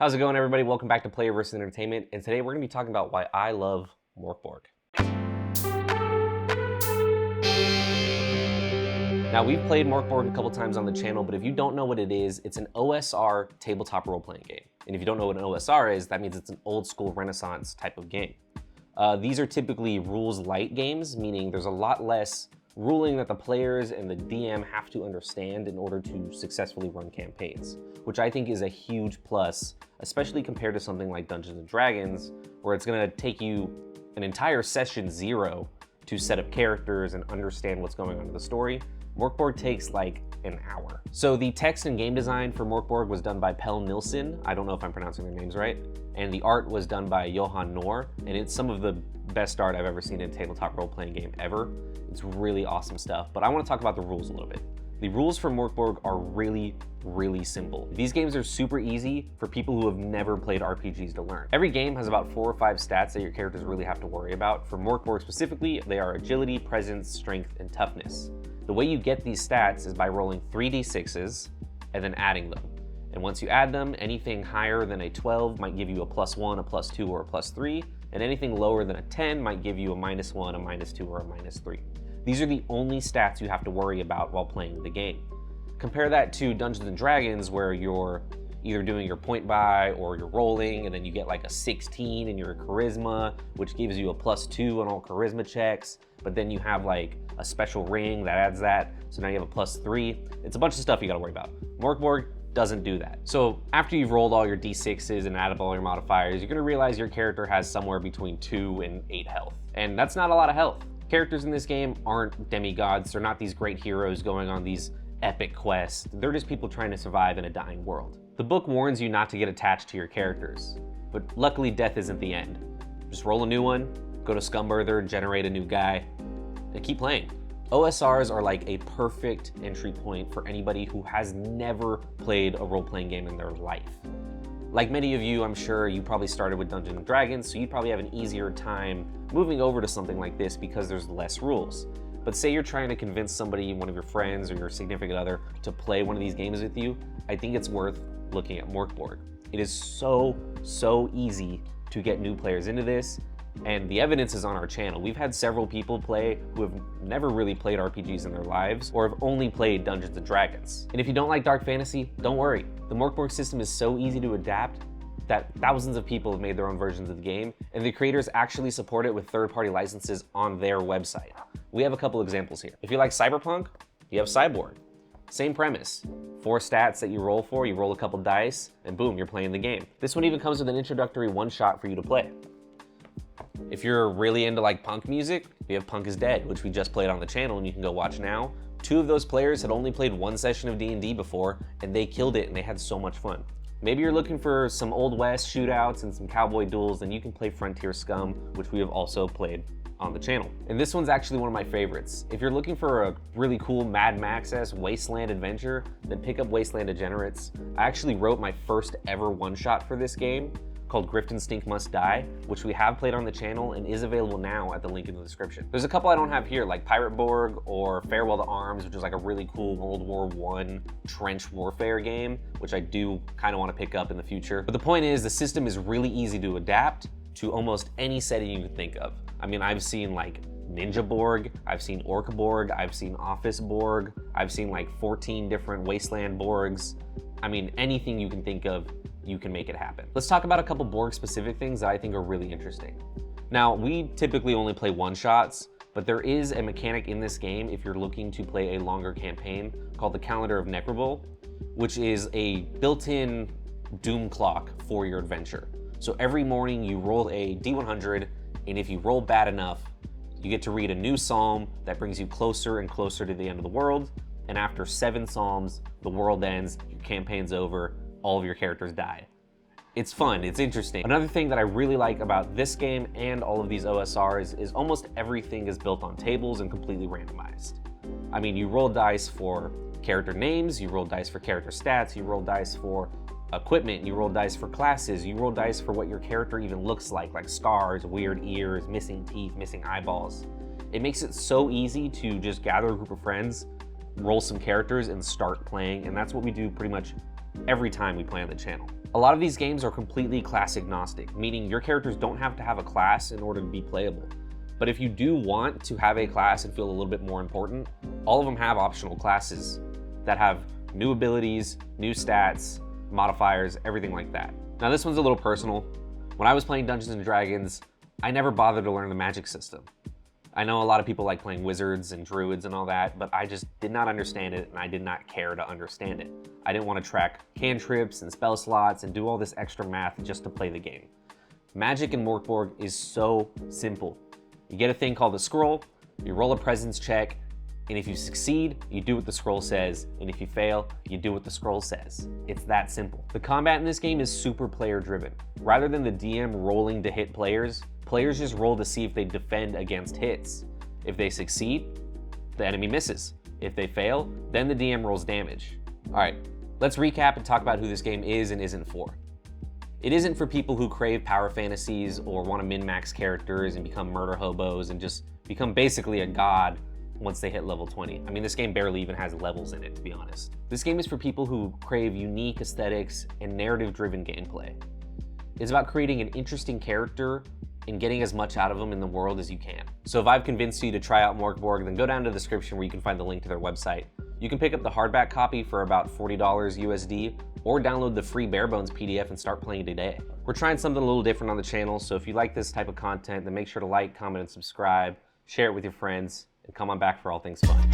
How's it going, everybody? Welcome back to Player vs. Entertainment, and today we're going to be talking about why I love MÖRK BORG. Now, we've played MÖRK BORG a couple times on the channel, but if you don't know what it is, it's an OSR tabletop role-playing game. And if you don't know what an OSR is, that means it's an old-school Renaissance type of game. These are typically rules-lite games, meaning there's a lot less ruling that the players and the DM have to understand in order to successfully run campaigns, which I think is a huge plus, especially compared to something like Dungeons & Dragons, where it's gonna take you an entire session 0 to set up characters and understand what's going on in the story. MÖRK BORG takes like an hour. So the text and game design for MÖRK BORG was done by Pell Nilsson. I don't know if I'm pronouncing their names right. And the art was done by Johan Nohr, and it's some of the best art I've ever seen in a tabletop role-playing game ever. It's really awesome stuff, but I want to talk about the rules a little bit. The rules for MÖRK BORG are really simple. These games are super easy for people who have never played RPGs to learn. Every game has about 4 or 5 stats that your characters really have to worry about. For MÖRK BORG specifically, they are agility, presence, strength, and toughness. The way you get these stats is by rolling 3d6s and then adding them. And once you add them, anything higher than a 12 might give you a +1, a +2, or a +3, and anything lower than a 10 might give you a -1, a -2, or a -3. These are the only stats you have to worry about while playing the game. Compare that to Dungeons & Dragons, where you're either doing your point buy or you're rolling, and then you get like a 16 in your charisma, which gives you a +2 on all charisma checks, but then you have like a special ring that adds that, so now you have a +3. It's a bunch of stuff you gotta worry about. MÖRK BORG doesn't do that. So after you've rolled all your d6s and added all your modifiers, you're gonna realize your character has somewhere between 2 and 8 health. And that's not a lot of health. Characters in this game aren't demigods. They're not these great heroes going on these epic quests. They're just people trying to survive in a dying world. The book warns you not to get attached to your characters, but luckily death isn't the end. Just roll a new one, go to Scumburther, generate a new guy, and keep playing. OSRs are like a perfect entry point for anybody who has never played a role-playing game in their life. Like many of you, I'm sure you probably started with Dungeons & Dragons, so you'd probably have an easier time moving over to something like this because there's less rules. But say you're trying to convince somebody, one of your friends or your significant other, to play one of these games with you, I think it's worth looking at MÖRK BORG. It is so easy to get new players into this, and the evidence is on our channel. We've had several people play who have never really played RPGs in their lives or have only played Dungeons & Dragons. And if you don't like dark fantasy, don't worry. The MÖRK BORG system is so easy to adapt that thousands of people have made their own versions of the game, and the creators actually support it with third-party licenses on their website. We have a couple examples here. If you like Cyberpunk, you have Cyborg. Same premise. 4 stats that you roll for, you roll a couple dice, and boom, you're playing the game. This one even comes with an introductory one-shot for you to play. If you're really into like punk music, we have Punk is Dead, which we just played on the channel and you can go watch now. 2 of those players had only played 1 session of DnD before, and they killed it and they had so much fun. Maybe you're looking for some Old West shootouts and some cowboy duels, then you can play Frontier Scum, which we have also played on the channel. And this one's actually one of my favorites. If you're looking for a really cool Mad Max-esque wasteland adventure, then pick up Wasteland Degenerates. I actually wrote my first ever one-shot for this game, called Grifton Stink Must Die, which we have played on the channel and is available now at the link in the description. There's a couple I don't have here, like Pirate Borg or Farewell to Arms, which is like a really cool World War I trench warfare game, which I do kind of want to pick up in the future. But the point is, the system is really easy to adapt to almost any setting you can think of. I mean, I've seen like Ninja Borg, I've seen Orc Borg, I've seen Office Borg, I've seen like 14 different Wasteland Borgs. I mean, anything you can think of, you can make it happen. Let's talk about a couple Borg specific things that I think are really interesting. Now, we typically only play one-shots, but there is a mechanic in this game if you're looking to play a longer campaign called the Calendar of Necrobol, which is a built-in doom clock for your adventure. So every morning you roll a D100, and if you roll bad enough, you get to read a new psalm that brings you closer and closer to the end of the world. And after 7 psalms, the world ends, your campaign's over, all of your characters die. It's fun, it's interesting. Another thing that I really like about this game and all of these OSRs is almost everything is built on tables and completely randomized. I mean, you roll dice for character names, you roll dice for character stats, you roll dice for equipment, you roll dice for classes, you roll dice for what your character even looks like scars, weird ears, missing teeth, missing eyeballs. It makes it so easy to just gather a group of friends, roll some characters, and start playing, and that's what we do pretty much every time we play on the channel. A lot of these games are completely class agnostic, meaning your characters don't have to have a class in order to be playable. But if you do want to have a class and feel a little bit more important, all of them have optional classes that have new abilities, new stats, modifiers, everything like that. Now this one's a little personal. When I was playing Dungeons & Dragons, I never bothered to learn the magic system. I know a lot of people like playing wizards and druids and all that, but I just did not understand it, and I did not care to understand it. I didn't want to track cantrips and spell slots and do all this extra math just to play the game. Magic in MÖRK BORG is so simple. You get a thing called a scroll, you roll a presence check, and if you succeed, you do what the scroll says, and if you fail, you do what the scroll says. It's that simple. The combat in this game is super player driven. Rather than the DM rolling to hit players, players just roll to see if they defend against hits. If they succeed, the enemy misses. If they fail, then the DM rolls damage. All right, let's recap and talk about who this game is and isn't for. It isn't for people who crave power fantasies or want to min-max characters and become murder hobos and just become basically a god once they hit level 20. I mean, this game barely even has levels in it, to be honest. This game is for people who crave unique aesthetics and narrative-driven gameplay. It's about creating an interesting character and getting as much out of them in the world as you can. So if I've convinced you to try out MÖRK BORG, then go down to the description where you can find the link to their website. You can pick up the hardback copy for about $40 USD, or download the free Barebones PDF and start playing today. We're trying something a little different on the channel, so if you like this type of content, then make sure to like, comment, and subscribe, share it with your friends, and come on back for all things fun.